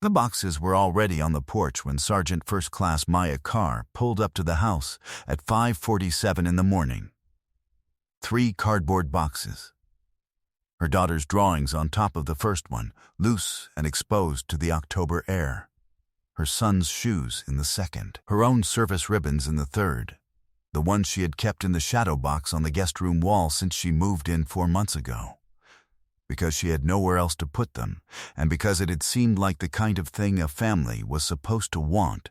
The boxes were already on the porch when Sergeant First Class Maya Carr pulled up to the house at 5:47 in the morning. 3 cardboard boxes. Her daughter's drawings on top of the first one, loose and exposed to the October air. Her son's shoes in the second. Her own service ribbons in the third. The ones she had kept in the shadow box on the guest room wall since she moved in 4 months ago. Because she had nowhere else to put them, and because it had seemed like the kind of thing a family was supposed to want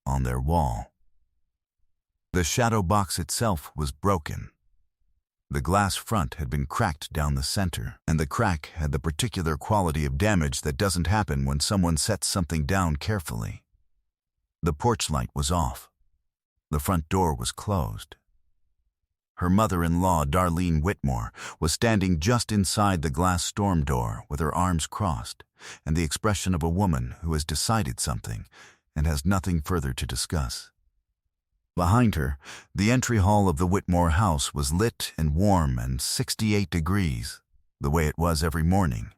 on their wall. The shadow box itself was broken. The glass front had been cracked down the center, and the crack had the particular quality of damage that doesn't happen when someone sets something down carefully. The porch light was off. The front door was closed. Her mother-in-law, Darlene Whitmore, was standing just inside the glass storm door with her arms crossed and the expression of a woman who has decided something and has nothing further to discuss. Behind her, the entry hall of the Whitmore house was lit and warm and 68 degrees, the way it was every morning,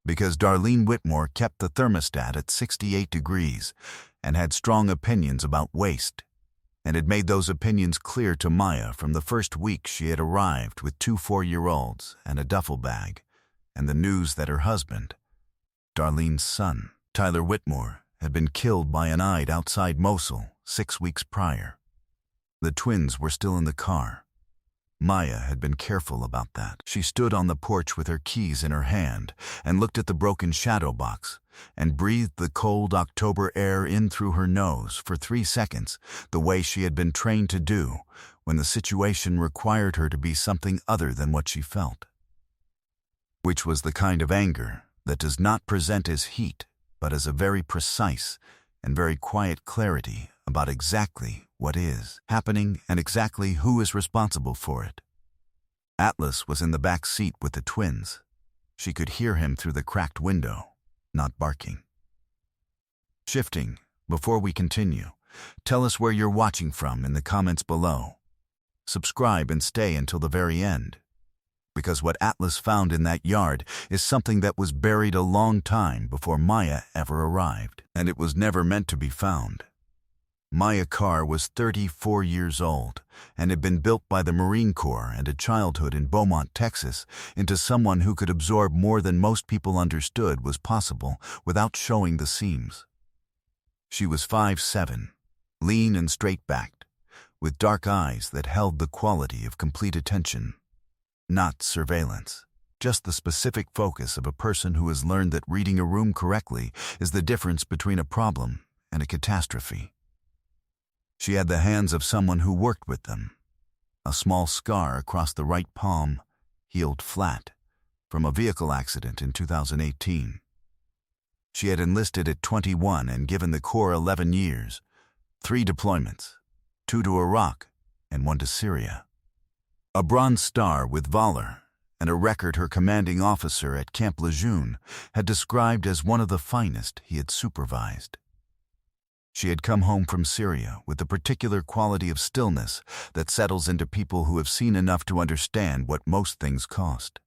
because Darlene Whitmore kept the thermostat at 68 degrees and had strong opinions about waste, and had made those opinions clear to Maya from the first week she had arrived with 2 4-year-olds and a duffel bag, and the news that her husband, Darlene's son, Tyler Whitmore, had been killed by an Eid outside Mosul 6 weeks prior. The twins were still in the car. Maya had been careful about that. She stood on the porch with her keys in her hand and looked at the broken shadow box and breathed the cold October air in through her nose for 3 seconds, the way she had been trained to do when the situation required her to be something other than what she felt. Which was the kind of anger that does not present as heat, but as a very precise and very quiet clarity about exactly what is happening and exactly who is responsible for it. Atlas was in the back seat with the twins. She could hear him through the cracked window, not barking. Shifting, before we continue, tell us where you're watching from in the comments below. Subscribe and stay until the very end, because what Atlas found in that yard is something that was buried a long time before Maya ever arrived, and it was never meant to be found. Maya Carr was 34 years old and had been built by the Marine Corps and a childhood in Beaumont, Texas, into someone who could absorb more than most people understood was possible without showing the seams. She was 5'7", lean and straight-backed, with dark eyes that held the quality of complete attention. Not surveillance, just the specific focus of a person who has learned that reading a room correctly is the difference between a problem and a catastrophe. She had the hands of someone who worked with them. A small scar across the right palm, healed flat, from a vehicle accident in 2018. She had enlisted at 21 and given the Corps 11 years, 3 deployments, 2 to Iraq and 1 to Syria. A Bronze Star with Valor, and a record her commanding officer at Camp Lejeune had described as one of the finest he had supervised. She had come home from Syria with the particular quality of stillness that settles into people who have seen enough to understand what most things cost.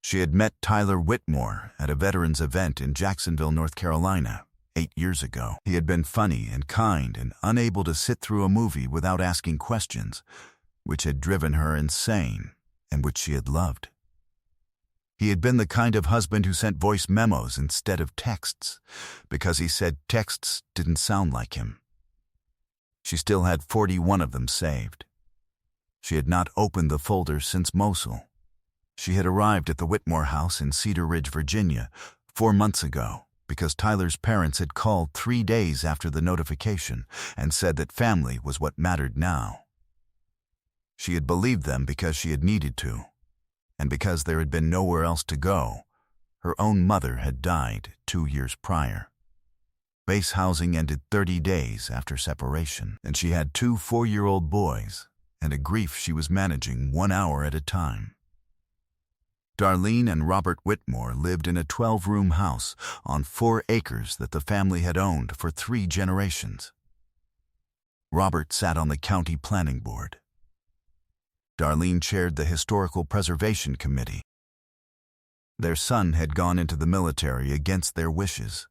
She had met Tyler Whitmore at a veterans event in Jacksonville, North Carolina, 8 years ago. He had been funny and kind and unable to sit through a movie without asking questions, which had driven her insane and which she had loved. He had been the kind of husband who sent voice memos instead of texts, because he said texts didn't sound like him. She still had 41 of them saved. She had not opened the folder since Mosul. She had arrived at the Whitmore house in Cedar Ridge, Virginia, 4 months ago, because Tyler's parents had called 3 days after the notification and said that family was what mattered now. She had believed them because she had needed to, and because there had been nowhere else to go. Her own mother had died 2 years prior. Base housing ended 30 days after separation, and she had 2 4-year-old boys and a grief she was managing 1 hour at a time. Darlene and Robert Whitmore lived in a 12-room house on 4 acres that the family had owned for 3 generations. Robert sat on the county planning board. Darlene chaired the Historical Preservation Committee. Their son had gone into the military against their wishes,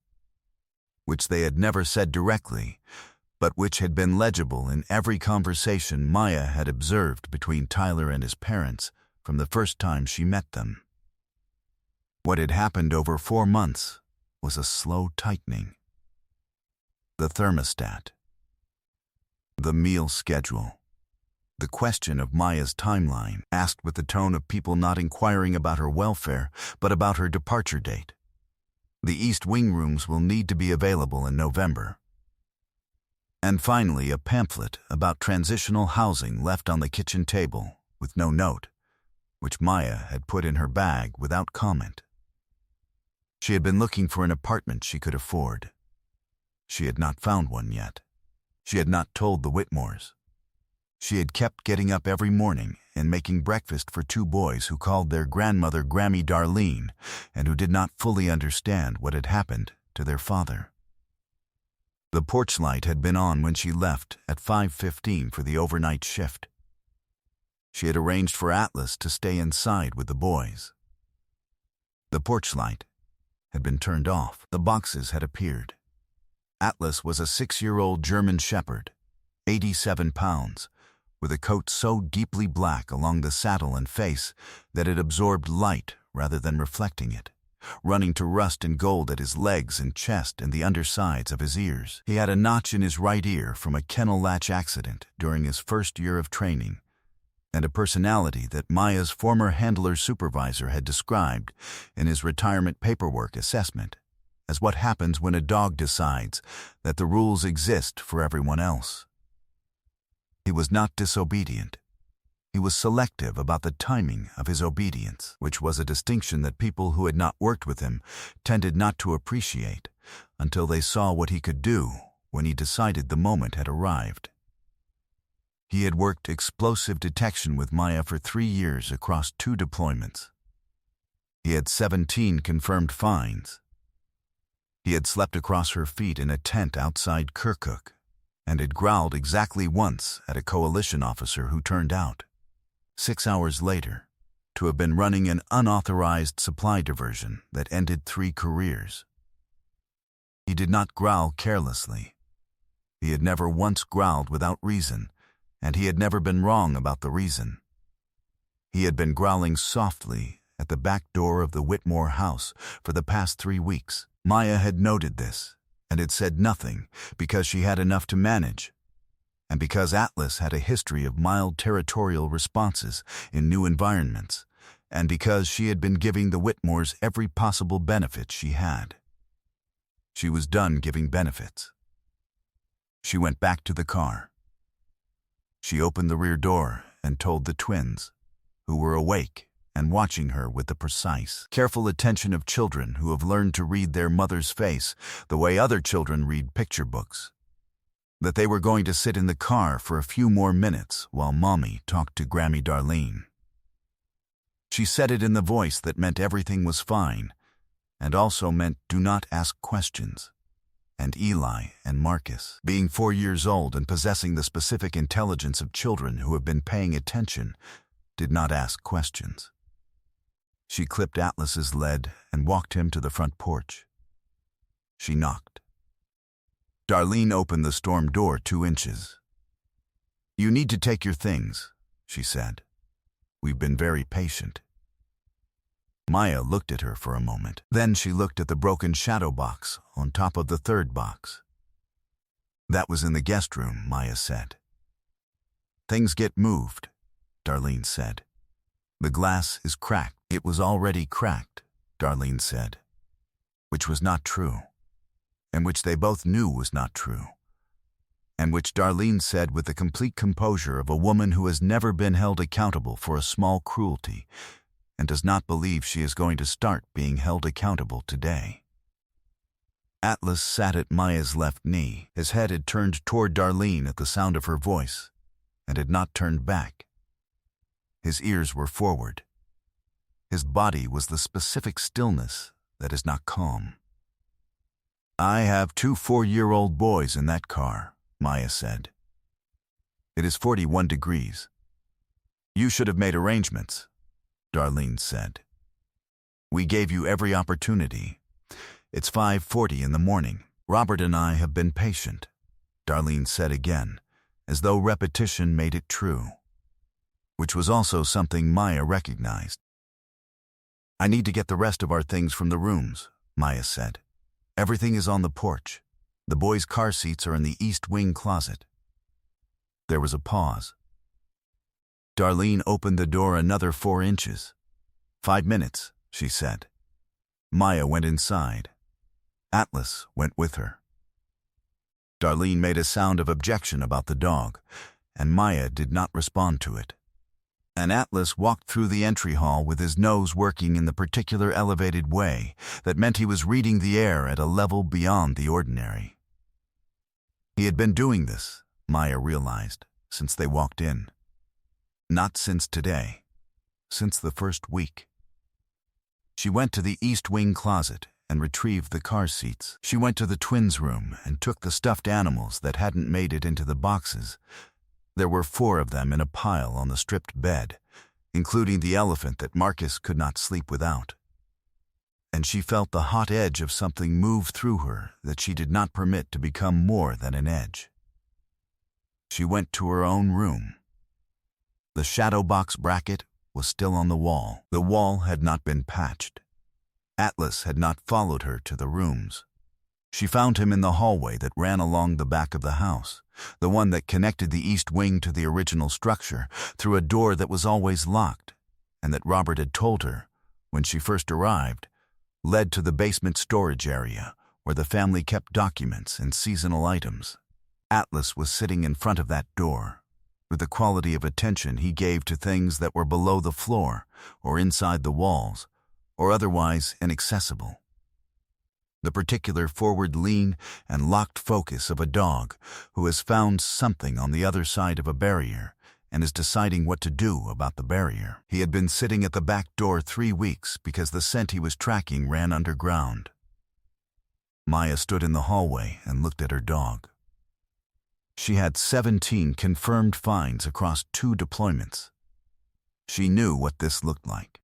which they had never said directly, but which had been legible in every conversation Maya had observed between Tyler and his parents from the first time she met them. What had happened over 4 months was a slow tightening. The thermostat. The meal schedule. The question of Maya's timeline, asked with the tone of people not inquiring about her welfare, but about her departure date. The East Wing rooms will need to be available in November. And finally, a pamphlet about transitional housing left on the kitchen table with no note, which Maya had put in her bag without comment. She had been looking for an apartment she could afford. She had not found one yet. She had not told the Whitmores. She had kept getting up every morning and making breakfast for 2 boys who called their grandmother Grammy Darlene and who did not fully understand what had happened to their father. The porch light had been on when she left at 5:15 for the overnight shift. She had arranged for Atlas to stay inside with the boys. The porch light had been turned off. The boxes had appeared. Atlas was a 6-year-old German Shepherd, 87 pounds, with a coat so deeply black along the saddle and face that it absorbed light rather than reflecting it, running to rust and gold at his legs and chest and the undersides of his ears. He had a notch in his right ear from a kennel latch accident during his first year of training, and a personality that Maya's former handler supervisor had described in his retirement paperwork assessment as what happens when a dog decides that the rules exist for everyone else. He was not disobedient. He was selective about the timing of his obedience, which was a distinction that people who had not worked with him tended not to appreciate until they saw what he could do when he decided the moment had arrived. He had worked explosive detection with Maya for 3 years across 2 deployments. He had 17 confirmed fines. He had slept across her feet in a tent outside Kirkuk and had growled exactly once at a coalition officer who turned out, 6 hours later, to have been running an unauthorized supply diversion that ended 3 careers. He did not growl carelessly. He had never once growled without reason, and he had never been wrong about the reason. He had been growling softly at the back door of the Whitmore house for the past 3 weeks. Maya had noted this and had said nothing because she had enough to manage, and because Atlas had a history of mild territorial responses in new environments, and because she had been giving the Whitmores every possible benefit she had. She was done giving benefits. She went back to the car. She opened the rear door and told the twins, who were awake and watching her with the precise, careful attention of children who have learned to read their mother's face the way other children read picture books, that they were going to sit in the car for a few more minutes while Mommy talked to Grammy Darlene. She said it in the voice that meant everything was fine, and also meant do not ask questions. And Eli and Marcus, being 4 years old and possessing the specific intelligence of children who have been paying attention, did not ask questions. She clipped Atlas's lead and walked him to the front porch. She knocked. Darlene opened the storm door 2 inches. "You need to take your things," she said. "We've been very patient." Maya looked at her for a moment. Then she looked at the broken shadow box on top of the 3rd box. "That was in the guest room," Maya said. "Things get moved," Darlene said. "The glass is cracked." "It was already cracked," Darlene said, which was not true, and which they both knew was not true, and which Darlene said with the complete composure of a woman who has never been held accountable for a small cruelty and does not believe she is going to start being held accountable today. Atlas sat at Maya's left knee. His head had turned toward Darlene at the sound of her voice and had not turned back. His ears were forward. His body was the specific stillness that is not calm. "I have 2 4-year-old boys in that car," Maya said. "It is 41 degrees. You should have made arrangements," Darlene said. "We gave you every opportunity. It's 5:40 in the morning. Robert and I have been patient, Darlene said again, as though repetition made it true, which was also something Maya recognized. I need to get the rest of our things from the rooms, Maya said. Everything is on the porch. The boys' car seats are in the east wing closet. There was a pause. Darlene opened the door another 4 inches. 5 minutes, she said. Maya went inside. Atlas went with her. Darlene made a sound of objection about the dog, and Maya did not respond to it. And Atlas walked through the entry hall with his nose working in the particular elevated way that meant he was reading the air at a level beyond the ordinary. He had been doing this, Maya realized, since they walked in. Not since today. Since the first week. She went to the east wing closet and retrieved the car seats. She went to the twins' room and took the stuffed animals that hadn't made it into the boxes. There were 4 of them in a pile on the stripped bed, including the elephant that Marcus could not sleep without. And she felt the hot edge of something move through her that she did not permit to become more than an edge. She went to her own room. The shadow box bracket was still on the wall. The wall had not been patched. Atlas had not followed her to the rooms. She found him in the hallway that ran along the back of the house, the one that connected the east wing to the original structure through a door that was always locked, and that Robert had told her, when she first arrived, led to the basement storage area where the family kept documents and seasonal items. Atlas was sitting in front of that door, with the quality of attention he gave to things that were below the floor or inside the walls, or otherwise inaccessible. The particular forward lean and locked focus of a dog who has found something on the other side of a barrier and is deciding what to do about the barrier. He had been sitting at the back door 3 weeks because the scent he was tracking ran underground. Maya stood in the hallway and looked at her dog. She had 17 confirmed finds across 2 deployments. She knew what this looked like.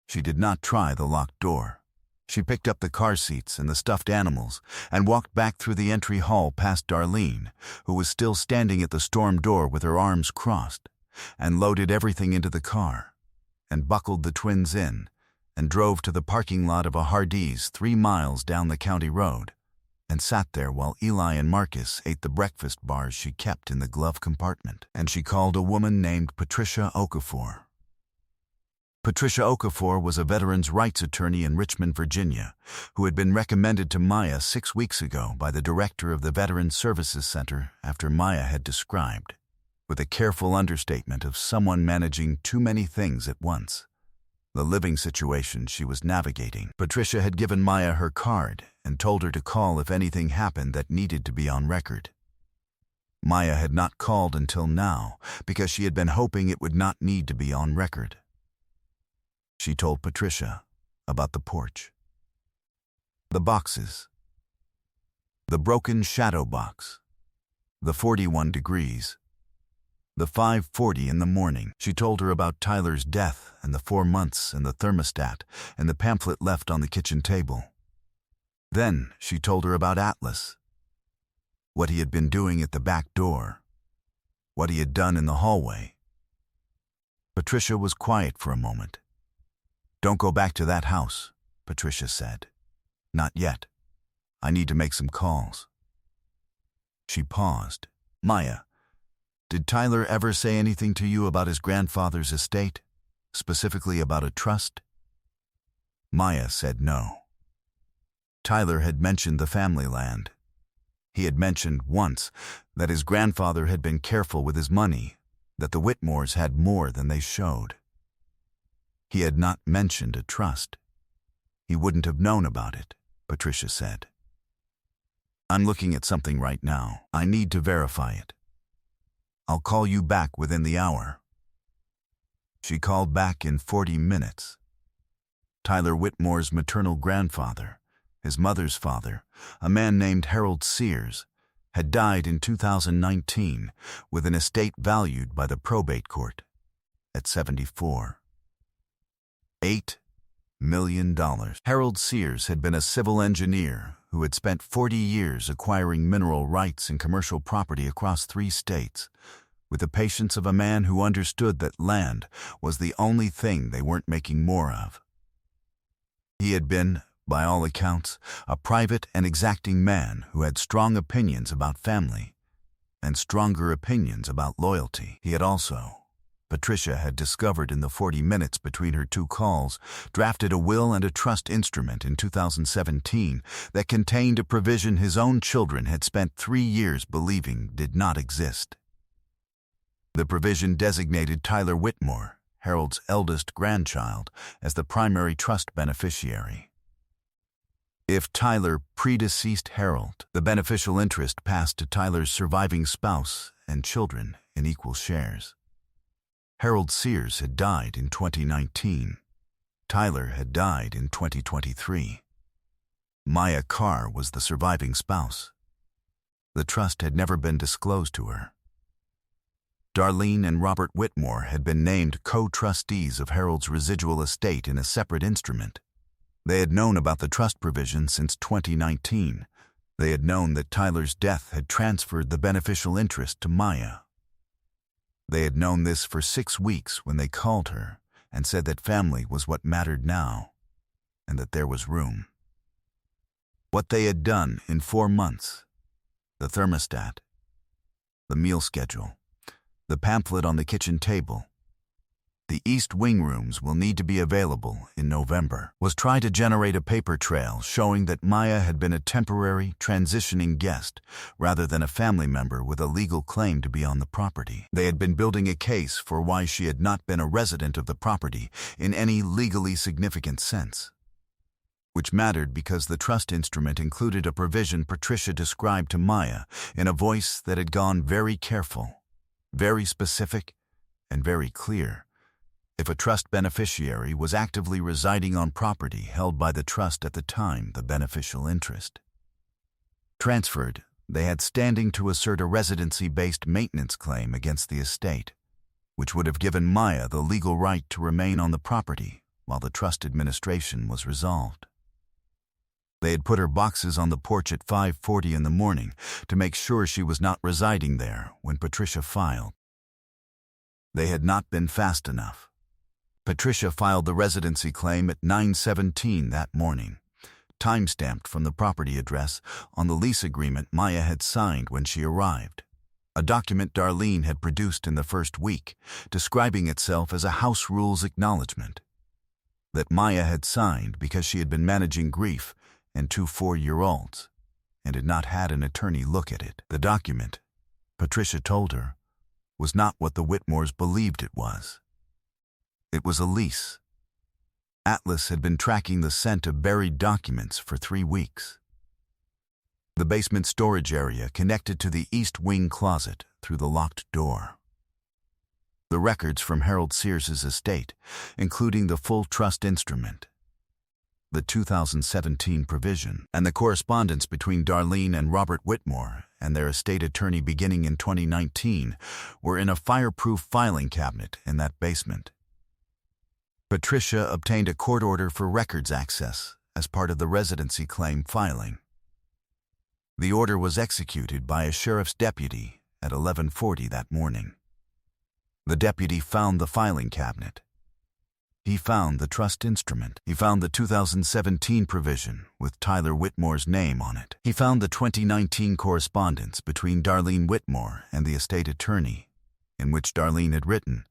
She did not try the locked door. She picked up the car seats and the stuffed animals and walked back through the entry hall past Darlene, who was still standing at the storm door with her arms crossed, and loaded everything into the car, and buckled the twins in, and drove to the parking lot of a Hardee's 3 miles down the county road, and sat there while Eli and Marcus ate the breakfast bars she kept in the glove compartment. And she called a woman named Patricia Okafor. Patricia Okafor was a veterans' rights attorney in Richmond, Virginia, who had been recommended to Maya 6 weeks ago by the director of the Veterans Services Center after Maya had described, with a careful understatement of someone managing too many things at once, the living situation she was navigating. Patricia had given Maya her card and told her to call if anything happened that needed to be on record. Maya had not called until now because she had been hoping it would not need to be on record. She told Patricia about the porch, the boxes, the broken shadow box, the 41 degrees, the 5:40 in the morning. She told her about Tyler's death and the 4 months and the thermostat and the pamphlet left on the kitchen table. Then she told her about Atlas, what he had been doing at the back door, what he had done in the hallway. Patricia was quiet for a moment. "Don't go back to that house," Patricia said. "Not yet. I need to make some calls." She paused. "Maya, did Tyler ever say anything to you about his grandfather's estate, specifically about a trust?" Maya said no. Tyler had mentioned the family land. He had mentioned once that his grandfather had been careful with his money, that the Whitmores had more than they showed. He had not mentioned a trust. He wouldn't have known about it, Patricia said. "I'm looking at something right now. I need to verify it. I'll call you back within the hour." She called back in 40 minutes. Tyler Whitmore's maternal grandfather, his mother's father, a man named Harold Sears, had died in 2019 with an estate valued by the probate court at $74.8 million. Harold Sears had been a civil engineer who had spent 40 years acquiring mineral rights and commercial property across 3 states, with the patience of a man who understood that land was the only thing they weren't making more of. He had been, by all accounts, a private and exacting man who had strong opinions about family and stronger opinions about loyalty. He had also, Patricia had discovered in the 40 minutes between her 2 calls, drafted a will and a trust instrument in 2017 that contained a provision his own children had spent 3 years believing did not exist. The provision designated Tyler Whitmore, Harold's eldest grandchild, as the primary trust beneficiary. If Tyler predeceased Harold, the beneficial interest passed to Tyler's surviving spouse and children in equal shares. Harold Sears had died in 2019. Tyler had died in 2023. Maya Carr was the surviving spouse. The trust had never been disclosed to her. Darlene and Robert Whitmore had been named co-trustees of Harold's residual estate in a separate instrument. They had known about the trust provision since 2019. They had known that Tyler's death had transferred the beneficial interest to Maya. They had known this for 6 weeks when they called her and said that family was what mattered now, and that there was room. What they had done in 4 months, the thermostat, the meal schedule, the pamphlet on the kitchen table, the East Wing rooms will need to be available in November, was try to generate a paper trail showing that Maya had been a temporary, transitioning guest rather than a family member with a legal claim to be on the property. They had been building a case for why she had not been a resident of the property in any legally significant sense, which mattered because the trust instrument included a provision Patricia described to Maya in a voice that had gone very careful, very specific, and very clear. If a trust beneficiary was actively residing on property held by the trust at the time the beneficial interest transferred, they had standing to assert a residency-based maintenance claim against the estate, which would have given Maya the legal right to remain on the property while the trust administration was resolved. They had put her boxes on the porch at 5:40 in the morning to make sure she was not residing there when Patricia filed. They had not been fast enough. Patricia filed the residency claim at 9:17 that morning, time-stamped from the property address on the lease agreement Maya had signed when she arrived, a document Darlene had produced in the first week, describing itself as a house rules acknowledgement, that Maya had signed because she had been managing grief and 2 4-year-olds, and had not had an attorney look at it. The document, Patricia told her, was not what the Whitmores believed it was. It was a lease. Atlas had been tracking the scent of buried documents for 3 weeks. The basement storage area connected to the East Wing closet through the locked door. The records from Harold Sears's estate, including the full trust instrument, the 2017 provision, and the correspondence between Darlene and Robert Whitmore and their estate attorney beginning in 2019, were in a fireproof filing cabinet in that basement. Patricia obtained a court order for records access as part of the residency claim filing. The order was executed by a sheriff's deputy at 11:40 that morning. The deputy found the filing cabinet. He found the trust instrument. He found the 2017 provision with Tyler Whitmore's name on it. He found the 2019 correspondence between Darlene Whitmore and the estate attorney, in which Darlene had written,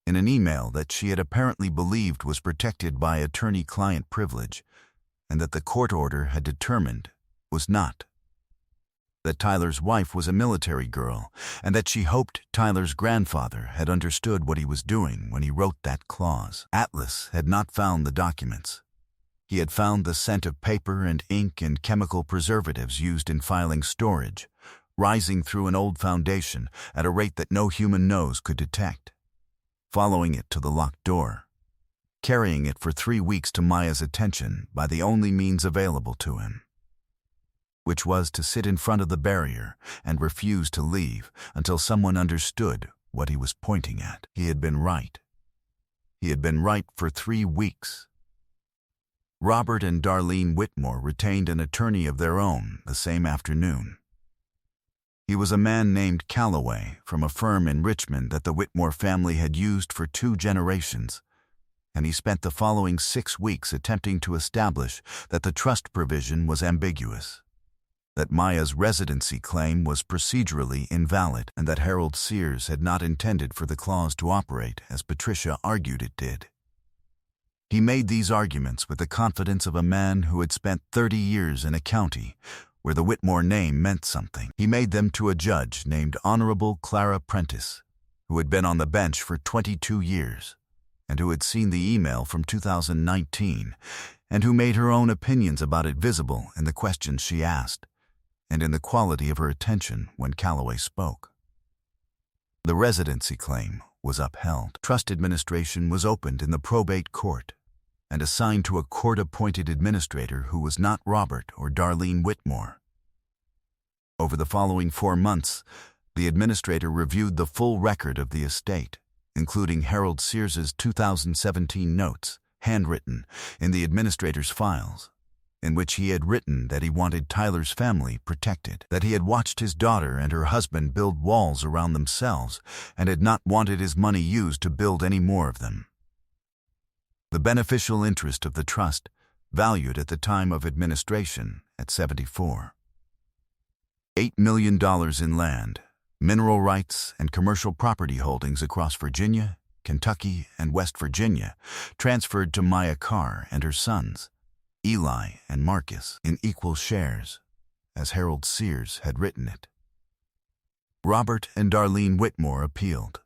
in an email that she had apparently believed was protected by attorney-client privilege, and that the court order had determined was not. That Tyler's wife was a military girl, and that she hoped Tyler's grandfather had understood what he was doing when he wrote that clause. Atlas had not found the documents. He had found the scent of paper and ink and chemical preservatives used in filing storage, rising through an old foundation at a rate that no human nose could detect, following it to the locked door, carrying it for 3 weeks to Maya's attention by the only means available to him, which was to sit in front of the barrier and refuse to leave until someone understood what he was pointing at. He had been right. He had been right for 3 weeks. Robert and Darlene Whitmore retained an attorney of their own the same afternoon. He was a man named Calloway from a firm in Richmond that the Whitmore family had used for 2 generations, and he spent the following 6 weeks attempting to establish that the trust provision was ambiguous, that Maya's residency claim was procedurally invalid, and that Harold Sears had not intended for the clause to operate as Patricia argued it did. He made these arguments with the confidence of a man who had spent 30 years in a county where the Whitmore name meant something. He made them to a judge named Honorable Clara Prentice, who had been on the bench for 22 years, and who had seen the email from 2019, and who made her own opinions about it visible in the questions she asked, and in the quality of her attention when Calloway spoke. The residency claim was upheld. Trust administration was opened in the probate court and assigned to a court-appointed administrator who was not Robert or Darlene Whitmore. Over the following 4 months, the administrator reviewed the full record of the estate, including Harold Sears's 2017 notes, handwritten, in the administrator's files, in which he had written that he wanted Tyler's family protected, that he had watched his daughter and her husband build walls around themselves and had not wanted his money used to build any more of them. The beneficial interest of the trust, valued at the time of administration at $74.8 million in land, mineral rights, and commercial property holdings across Virginia, Kentucky, and West Virginia, transferred to Maya Carr and her sons, Eli and Marcus, in equal shares, as Harold Sears had written it. Robert and Darlene Whitmore appealed.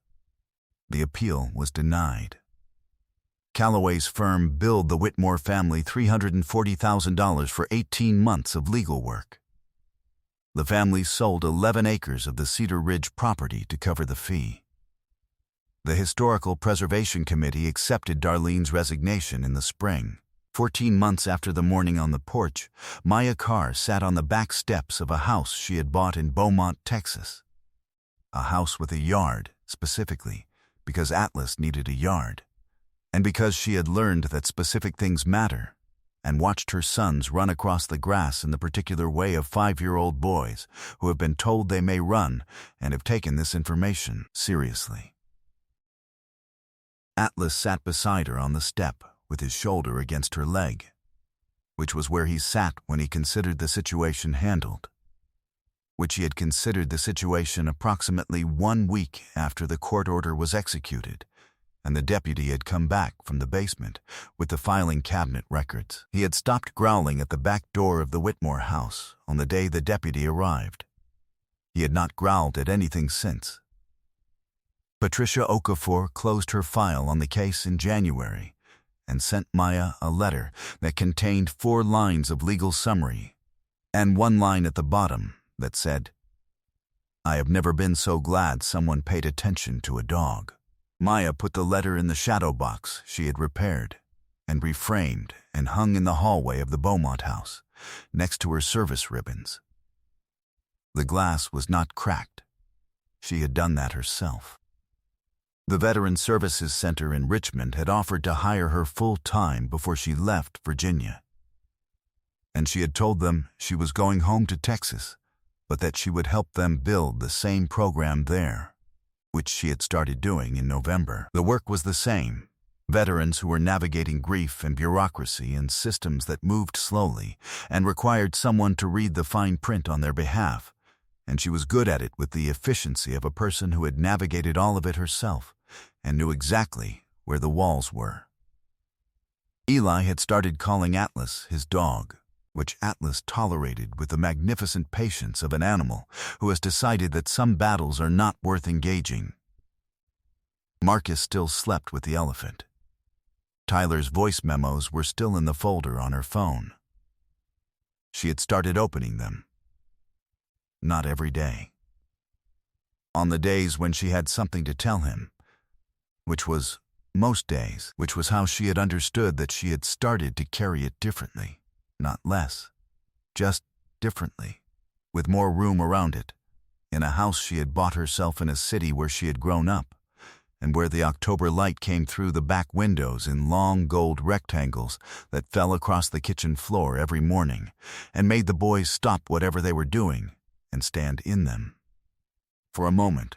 The appeal was denied. Calloway's firm billed the Whitmore family $340,000 for 18 months of legal work. The family sold 11 acres of the Cedar Ridge property to cover the fee. The Historical Preservation Committee accepted Darlene's resignation in the spring. 14 months after the morning on the porch, Maya Carr sat on the back steps of a house she had bought in Beaumont, Texas. A house with a yard, specifically, because Atlas needed a yard, and because she had learned that specific things matter, and watched her sons run across the grass in the particular way of 5-year-old boys who have been told they may run and have taken this information seriously. Atlas sat beside her on the step, with his shoulder against her leg, which was where he sat when he considered the situation handled, which he had considered the situation approximately 1 week after the court order was executed, and the deputy had come back from the basement with the filing cabinet records. He had stopped growling at the back door of the Whitmore house on the day the deputy arrived. He had not growled at anything since. Patricia Okafor closed her file on the case in January and sent Maya a letter that contained 4 lines of legal summary and 1 line at the bottom that said, "I have never been so glad someone paid attention to a dog." Maya put the letter in the shadow box she had repaired and reframed and hung in the hallway of the Beaumont house, next to her service ribbons. The glass was not cracked. She had done that herself. The Veteran Services Center in Richmond had offered to hire her full-time before she left Virginia. And she had told them she was going home to Texas, but that she would help them build the same program there, which she had started doing in November. The work was the same. Veterans who were navigating grief and bureaucracy and systems that moved slowly and required someone to read the fine print on their behalf, and she was good at it with the efficiency of a person who had navigated all of it herself and knew exactly where the walls were. Eli had started calling Atlas his dog, which Atlas tolerated with the magnificent patience of an animal who has decided that some battles are not worth engaging. Marcus still slept with the elephant. Tyler's voice memos were still in the folder on her phone. She had started opening them. Not every day. On the days when she had something to tell him, which was most days, which was how she had understood that she had started to carry it differently. Not less, just differently, with more room around it, in a house she had bought herself in a city where she had grown up, and where the October light came through the back windows in long gold rectangles that fell across the kitchen floor every morning and made the boys stop whatever they were doing and stand in them. For a moment,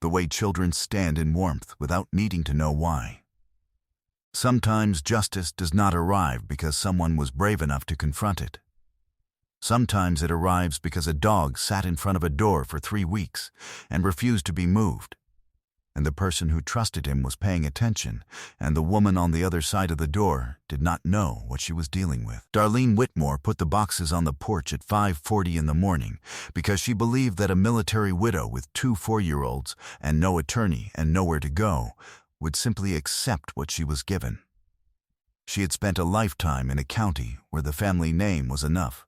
the way children stand in warmth without needing to know why. Sometimes justice does not arrive because someone was brave enough to confront it. Sometimes it arrives because a dog sat in front of a door for 3 weeks and refused to be moved, and the person who trusted him was paying attention, and the woman on the other side of the door did not know what she was dealing with. Darlene Whitmore put the boxes on the porch at 5:40 in the morning because she believed that a military widow with 2 4-year-olds and no attorney and nowhere to go would simply accept what she was given. She had spent a lifetime in a county where the family name was enough,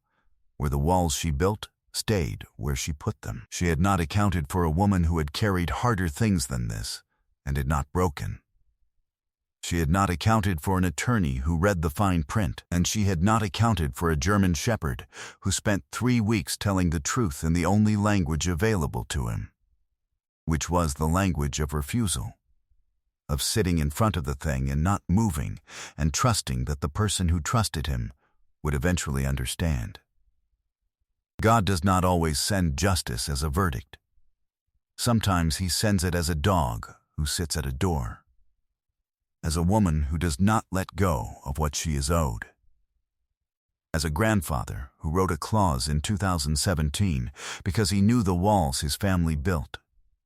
where the walls she built stayed where she put them. She had not accounted for a woman who had carried harder things than this and had not broken. She had not accounted for an attorney who read the fine print, and she had not accounted for a German shepherd who spent 3 weeks telling the truth in the only language available to him, which was the language of refusal, of sitting in front of the thing and not moving and trusting that the person who trusted him would eventually understand. God does not always send justice as a verdict. Sometimes he sends it as a dog who sits at a door, as a woman who does not let go of what she is owed, as a grandfather who wrote a clause in 2017 because he knew the walls his family built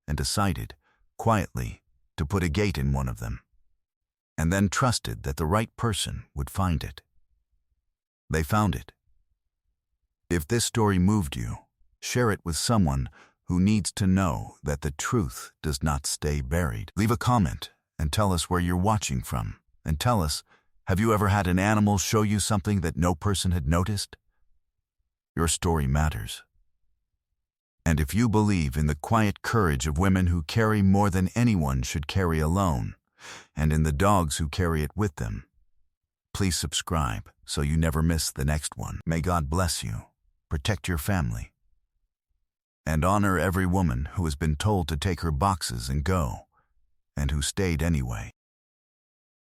and decided, quietly, to put a gate in one of them, and then trusted that the right person would find it. They found it. If this story moved you, share it with someone who needs to know that the truth does not stay buried. Leave a comment and tell us where you're watching from. And tell us, have you ever had an animal show you something that no person had noticed? Your story matters. And if you believe in the quiet courage of women who carry more than anyone should carry alone, and in the dogs who carry it with them, please subscribe so you never miss the next one. May God bless you, protect your family, and honor every woman who has been told to take her boxes and go, and who stayed anyway.